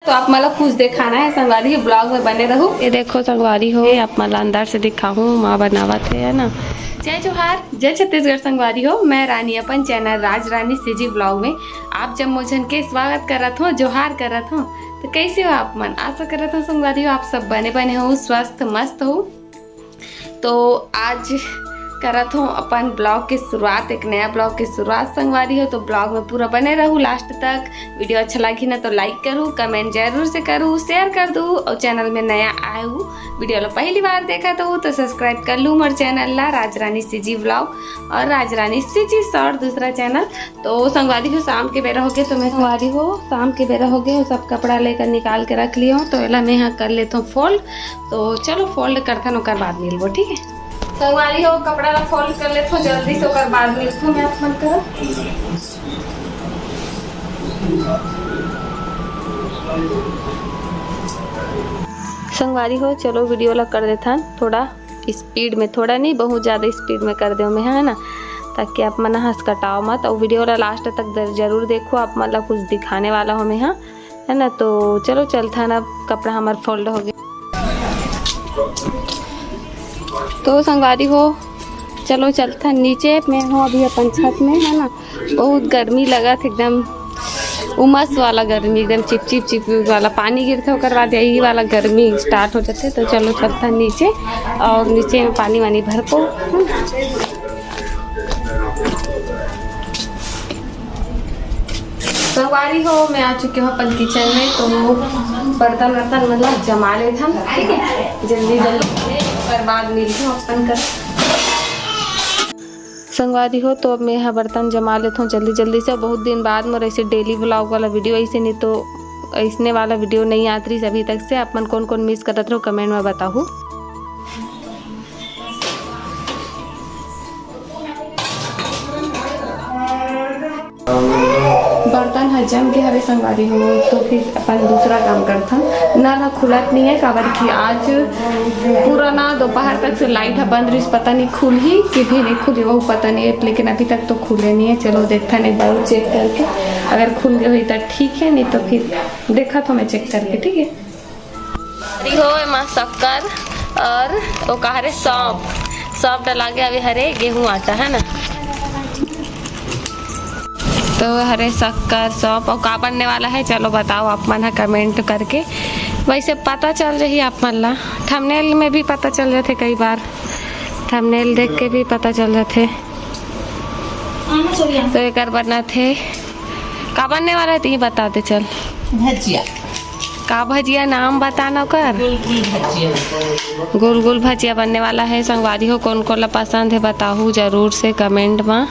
तो आप मतलब कुछ दिखाना है संगवारी ब्लॉग में बने रहो। ये देखो संगवारी हो, आप मतलब अंदर से दिखाऊँ माँ बनावत है ना। जय जोहार, जय छत्तीसगढ़ संगवारी हो। मैं रानी अपन चैनल राज रानी सीजी ब्लॉग में आप जब मुझन के स्वागत करत हो, जोहार करत हो। तो कैसे हो आप मन? आशा करत हो संगवारी हो आप सब बने हो, स्वस्थ मस्त हो। तो आज करत हूँ अपन ब्लॉग की शुरुआत, एक नया ब्लॉग की शुरुआत संगवारी हो। तो ब्लॉग में पूरा बने रहूँ लास्ट तक। वीडियो अच्छा लगी ना तो लाइक करूँ, कमेंट जरूर से करूँ, शेयर कर दूँ। और चैनल में नया आए हूँ, वीडियो लो पहली बार देखा तो सब्सक्राइब कर लूँ मोर चैनल ला राज रानी सीजी ब्लॉग और राज रानी सीजी शॉर्ट दूसरा चैनल। तो संगवारी हो शाम के बेरा हो गए, तो मैं संगवारी हो शाम के बेरा हो गए, सब कपड़ा लेकर निकाल के रख लिया हूँ। तो एला मैं यहाँ कर लेता हूँ फोल्ड। तो चलो फोल्ड करता हूँ, बाद मिलबो ठीक है। संगवारी हो कपड़ा ला फोल्ड कर लेते हो जल्दी से, ओकर बाद मिलते हो। मैं अपन कर संगवारी हो, चलो वीडियो ला कर देता थोड़ा स्पीड में, थोड़ा नहीं बहुत ज़्यादा स्पीड में कर दो मैं, है ना, ताकि आप मन हंस कटाओ मत। और वीडियो ला लास्ट तक जरूर देखो, आप मतलब कुछ दिखाने वाला हो मैं, हाँ है ना। तो चलो चलता ना, कपड़ा हमारा फोल्ड हो गया। तो संगवारी हो चलो चलता नीचे। मैं हूँ अभी अपन छत में, है ना। बहुत गर्मी लगा था, एकदम उमस वाला गर्मी, एकदम चिप चिप वाला पानी गिरता है, बाद यही वाला गर्मी स्टार्ट हो जाते। तो चलो चलता नीचे, और नीचे में पानी वानी भर को। संगवारी हो मैं आ चुकी हूँ अपन किचन में। तो बर्तन मतलब जमा ले था, ठीक है, जल्दी बाद मिलते हैं अपन कर संगवारी हो। तो अब मैं यहाँ बर्तन जमा लेता हूँ जल्दी से। बहुत दिन बाद मोर ऐसे डेली ब्लॉग वाला वीडियो, ऐसे नहीं तो ऐसने वाला वीडियो नहीं आती रही अभी तक से। अपन कौन कौन मिस करत रहो कमेंट में बताओ। बर्तन हजम के हवे संगवारी हो। तो फिर अपन दूसरा काम करता। नल खुलत नहीं है, काबर की आज पूरा ना दोपहर तक से लाइट बंद रही, पता नहीं खुल ही कि भी नहीं खुली वो पता नहीं है, लेकिन अभी तक तो खुले नहीं है। चलो देखता नहीं बार चेक करके, अगर खुल गए हुई तो ठीक है, नहीं तो फिर देखा तो मैं चेक करके, ठीक है। हो माँ शक्कर और वो कहा सौंप डला गया अभी, हरे गेहूँ आटा है ना। तो हरे शक्कर सौंप और का बनने वाला है, चलो बताओ आप मन है कमेंट करके। वैसे पता चल रही आप मन ला, थंबनेल में भी पता चल रहे थे, कई बार थंबनेल देख के भी पता चल रहे थे। तो एक बना थे का बनने वाला है, तो ये बता दे चल। भजिया का भजिया नाम बताना कर। गोल गोल भजिया बनने वाला है संगवारी हो। कौन कौन ला पसंद है बताओ जरूर से कमेंट में।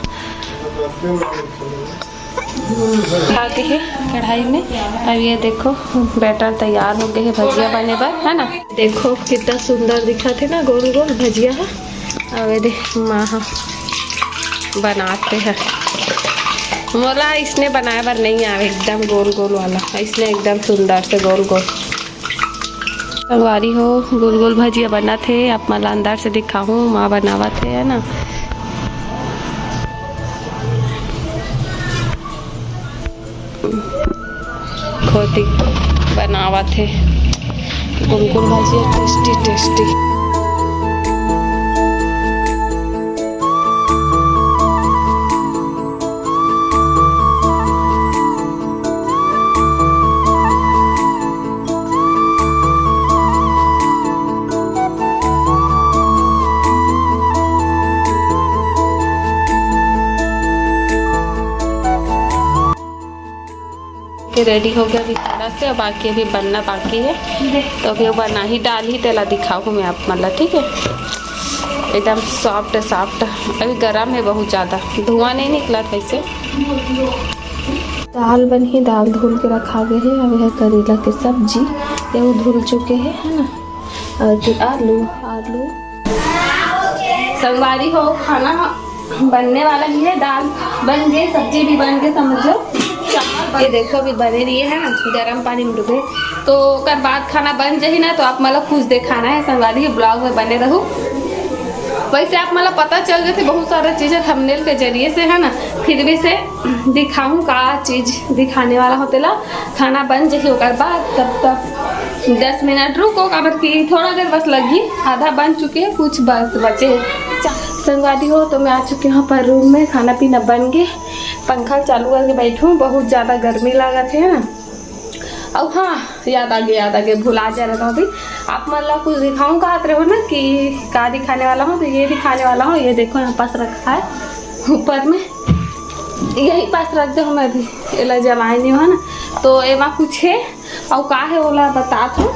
आगे है कढ़ाई में, अब ये देखो बैटर तैयार हो गए है भजिया बने पर, है ना। देखो कितना सुंदर दिखा थे ना गोल गोल भजिया है। अब ये देख माँ बनाते हैं, मोला इसने बनाया पर नहीं आवे एकदम गोल गोल वाला, इसने एकदम सुंदर से गोल गोल। संगवारी हो गोल गोल भजिया बना थे, आप मला अंदर से दिखाऊँ माँ बनावा थे, है ना। खोती बनावा थे गोल गोल भजिया, टेस्टी टेस्टी। रेडी हो गया अभी थोड़ा से, बाकी अभी बनना बाकी है। तो अभी बना ही डाल ही तेला दिखाऊँ मैं आप मतलब, ठीक है। एकदम सॉफ्ट सॉफ्ट, अभी गर्म है बहुत ज़्यादा, धुआं नहीं निकला था इसे। दाल बनी, दाल धुल के रखा गया है। अभी है करेला की सब्जी, ये धुल चुके हैं, है ना। और फिर आलू संगवारी हो खाना बनने वाला ही है। दाल बन गई, सब्जी भी बन गई, समझो। ये देखो भी बने रही है ना, गर्म पानी में डूबे। तो कर बाद खाना बन जाही ना, तो आप मतलब कुछ दिखाना है संगवारी ब्लॉग में बने रहो। वैसे आप मतलब पता चल गए थे बहुत सारा चीज़ें थंबनेल के जरिए से, है ना। फिर भी से दिखाऊँ का चीज़ दिखाने वाला होतेला। खाना बन जाए ओकर बाद तब तक 10 मिनट रुको, काबर की थोड़ा देर बस लगी, आधा बन चुके हैं, कुछ बस बचे। संगवारी हो तो मैं आ चुकी हूँ पर रूम में, खाना पीना बन गए, पंखा चालू करके बैठूँ, बहुत ज़्यादा गर्मी लगा थे, है ना। अब हाँ याद आ गया भुला जा रहा था अभी। आप मतलब कुछ दिखाऊँ कहा रहे हो ना कि क्या दिखाने वाला हूँ, तो ये दिखाने वाला हूँ। ये देखो यहाँ पास रखा है ऊपर में, यही पास रख दो, मैं अभी एला जमाए नहीं है ना। तो एमा कुछ है और का है ओला बता दो।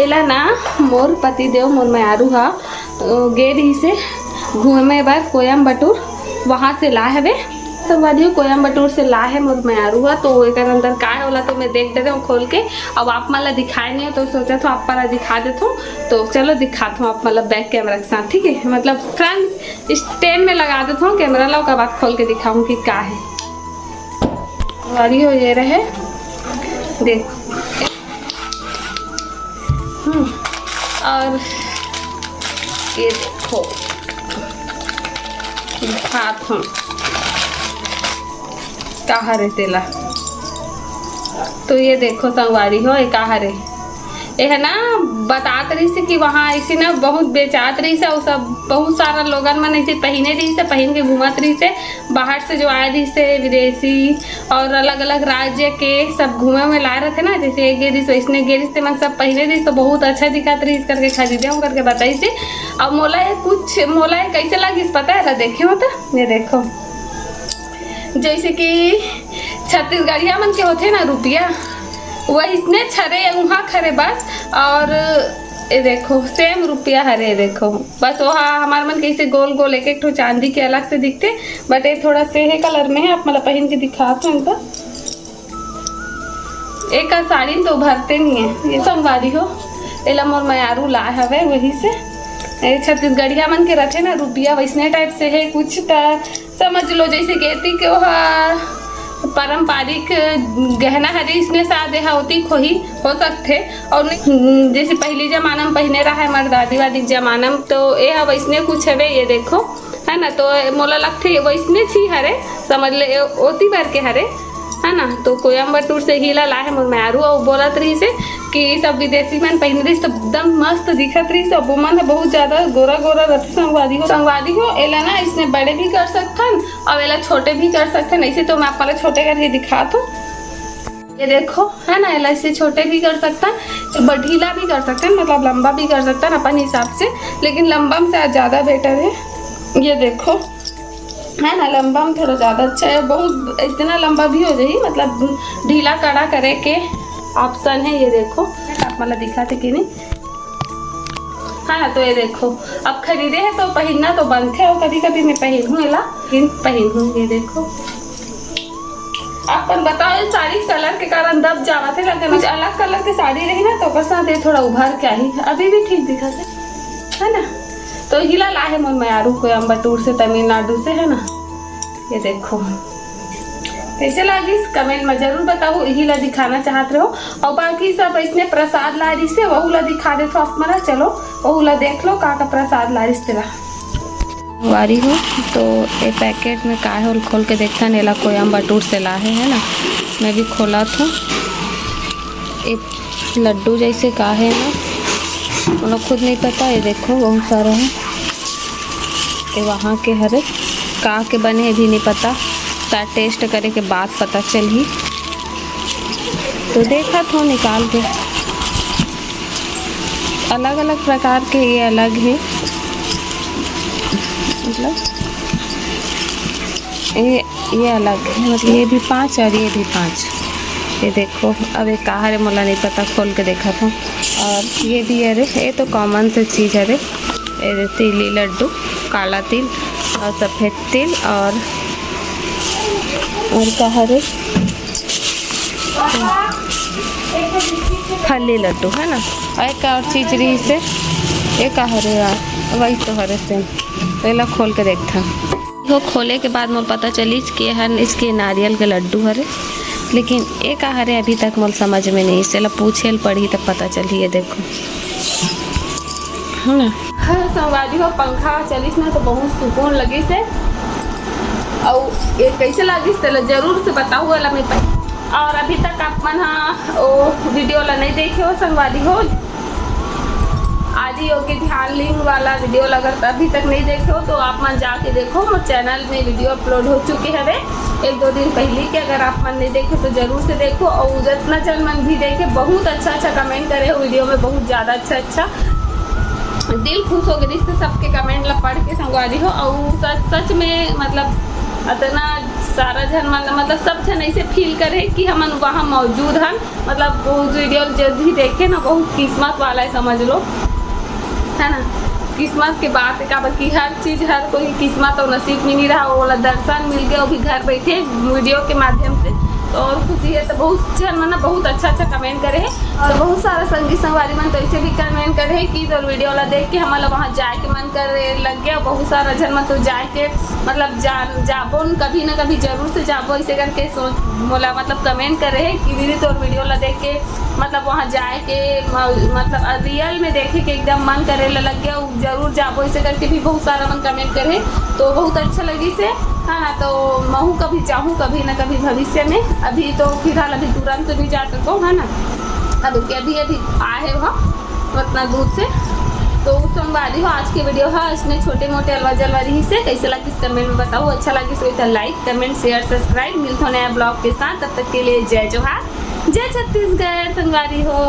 एला ना मोर पति देव मोर मैरू हा गे रही से घूमे बार कोयम्बटूर, वहाँ से ला है संगवारी कोयम्बटूर से ला है मोर मैरू हा। तो एक अंदर का है बोला तो मैं देख देते हूँ खोल के। अब आप मतलब दिखाए नहीं हो तो सोचा था आप मला दिखा देता हूँ, तो चलो दिखाता हूँ आप मतलब बैक कैमरा के साथ, ठीक है। मतलब फ्रंट स्टैंड में लगा देता हूँ कैमरा ला, उसके बाद खोल के दिखाऊँ कि क्या है। संगवारी हो ये रहे देख, और ये देखो हाथ हूँ कहाँ रे तेला। तो ये देखो संगवारी हो ये कहाँ रे, ये है ना बतात रही से कि वहाँ ऐसे ना बहुत बेचात रही से, और सब बहुत सारा लोगन मन ऐसे पहने रही से, पहन के घूमत रही से, बाहर से जो आए रही से विदेशी और अलग अलग राज्य के सब घूमे में ला रहे थे ना। जैसे एक गेरिस वैसने गेरिस थे मन सब पहने रही तो बहुत अच्छा दिखत रही, इस करके खरीदे हूँ करके बताई से। अब मोला ये कैसे लगी पता है, देखे हो तो ये देखो जैसे कि छत्तीसगढ़िया मन के होते ना रुपया, वही इसने छरे वहाँ खरे बस, और ये देखो सेम रुपया हरे देखो बस। वो हाँ हमारे मन कैसे गोल गोल एक ठो चांदी के अलग से दिखते, बट ये थोड़ा से है कलर में है। आप मतलब पहन के दिखाते हैं तो एक साड़ी में तो भरते नहीं है। ये संगवारी हो एला मोर मैरू ला हवे वही से, छत्तीसगढ़िया मन के रखे ना रुपया वैसने टाइप से है कुछ, समझ लो जैसे कहती कि वो पारंपरिक गहना हरे इसमें सादे होती खोही हो सकते, और जैसे पहली जमाना में पहने रहा है हमारे दादी वादी जमाना में, तो ये वैसने कुछ है ये देखो, है ना। तो मोला लगते वैसने छी हरे, समझ ले ओती भर के हरे, है ना। तो कोयम्बटूर से हीला ला है मोर मैरू, और बोलत रही से कि सब विदेशी मन पहन रही तो एकदम मस्त दिखत रही। सब मन है बहुत ज्यादा गोरा गोरा रहती। संगवारी हो एला ना इसने बड़े भी कर सकथन और एला छोटे भी कर सकथन। ऐसे तो मैं आप वाला छोटे करके दिखा दूँ, ये देखो है ना। एला इसे छोटे भी कर सकथन, ढीला भी कर सकथन, मतलब लंबा भी कर सकथन अपन हिसाब से, लेकिन लंबा में से ज्यादा बेटर है। ये देखो है ना, लंबा में थोड़ा ज़्यादा अच्छा है, बहुत इतना लंबा भी हो जाए, मतलब ढीला कड़ा करे के ऑप्शन है। ये देखो आप मतलब दिखाते कि नहीं, हाँ तो ये देखो अब खरीदे है तो पहनना तो बनते है, और कभी कभी मैं पहनूँ एला पहनूँ। ये देखो अपन बताओ साड़ी कलर के कारण दब जावा थे, लेकिन कुछ अलग कलर की साड़ी रही ना तो साथ ये थोड़ा उभर के आई, अभी भी ठीक दिखाते है ना। तो हिला ला है मोर मैरू कोयम्बटूर से, तमिलनाडु से, है ना। ये देखो कैसे लगी कमेंट में जरूर बताओ, यही ला दिखाना चाहते हो। और बाकी सब इसने प्रसाद ला रही से वहू ला दिखा दे तो आप मना, चलो वहू ला देख लो का प्रसाद ला रही तेरा वारी हो। तो ये पैकेट में का है खोल के देखता नेला कोयम्बटूर से ला है ना। मैं भी खोला था, एक लड्डू जैसे का है ना, मतलब खुद नहीं पता। ये देखो बहुत सारा है, ये वहाँ के हरे का के बने भी नहीं पता, ता टेस्ट करे के बाद पता चल ही। तो देखा था निकाल के, अलग अलग प्रकार के, ये अलग है मतलब ये अलग है, मतलब ये भी 5 और ये भी 5। ये देखो अब एक कहा रे मोला नहीं पता, खोल के देखा था। और ये भी है रे, ये तो कॉमन से चीज़ है रे, ये तिली लड्डू, काला तिल और सफ़ेद तिल, और कहा रे फली लड्डू, है ना। और एक और चीज़ रही से, ये कहा रे यार वही तो हरे से, पहला खोल के देखता। वो खोले के बाद मुझे पता चली कि हर इसके नारियल के लड्डू हरे, लेकिन ये कहा रे अभी तक मुझे समझ में नहीं, इससे पूछे पढ़ी तब पता चली। ये देखो है ना। हाँ संगवारी हो पंखा चलिस ना तो बहुत सुकून लगी से और ये कैसे लगी तेला जरूर से बताओ वाला मैं पाई। और अभी तक आप मन हाँ वो वीडियो ला नहीं देखे हो संगवारी हो आदि योगी ध्यान लिंग वाला वीडियो अगर अभी तक नहीं देखे हो तो आप मन जाके देखो। मोर चैनल में वीडियो अपलोड हो चुके हवे 1-2 दिन पहले के। अगर आप मन नहीं देखे तो जरूर से देखो और जितना जन मन भी देखे बहुत अच्छा कमेंट करे हो वीडियो में, बहुत ज़्यादा अच्छा दिल खुश हो गई इससे सबके कमेंट ला पढ़ के संगवारी हो। और सच में मतलब इतना सारा जन मतलब सब जन ऐसे फील करे कि हम वहाँ मौजूद हन। मतलब वो वीडियो जब भी देखे ना बहुत किस्मत वाला है समझ लो, है ना। किस्मत के बात है कि हर चीज़ हर कोई किस्मत और नसीब में नहीं रहा, वो वाला दर्शन मिल गया वो भी घर बैठे वीडियो के माध्यम से तो और खुशी है। तो बहुत जन ना बहुत अच्छा कमेंट करे है और बहुत सारा संगी संगवारी मन तो ऐसे भी कमेंट करे है कि तो वीडियो वाला देख के हमारा वहाँ जाए के मन करे लग गया। बहुत सारा जन मन तो जाए के मतलब जाबो कभी ना कभी जरूर से जाबो ऐसे करके सोच बोला मतलब कमेंट करे है कि दीदी तो वीडियो वाला देख के मतलब वहाँ जाए के मतलब रियल में देखे के एकदम मन करे लग गया जरूर जाबो ऐसे करके भी बहुत सारा मन कमेंट करे तो बहुत अच्छा लगी से। हाँ तो मैं कभी चाहूँ कभी ना कभी भविष्य में, अभी तो फिलहाल अभी तुरंत भी जा सको है ना। अभी आए वहाँ उतना दूर से तो संगवारी हो आज की वीडियो है इसमें छोटे मोटे अलवा जलवारी ही से कैसे लगी इस कमेंट में बताओ। अच्छा लगी तो लाइक कमेंट शेयर सब्सक्राइब मिलते हो नया ब्लॉग के साथ। तब तक के लिए जय जोहार जय छत्तीसगढ़ संगवारी हो।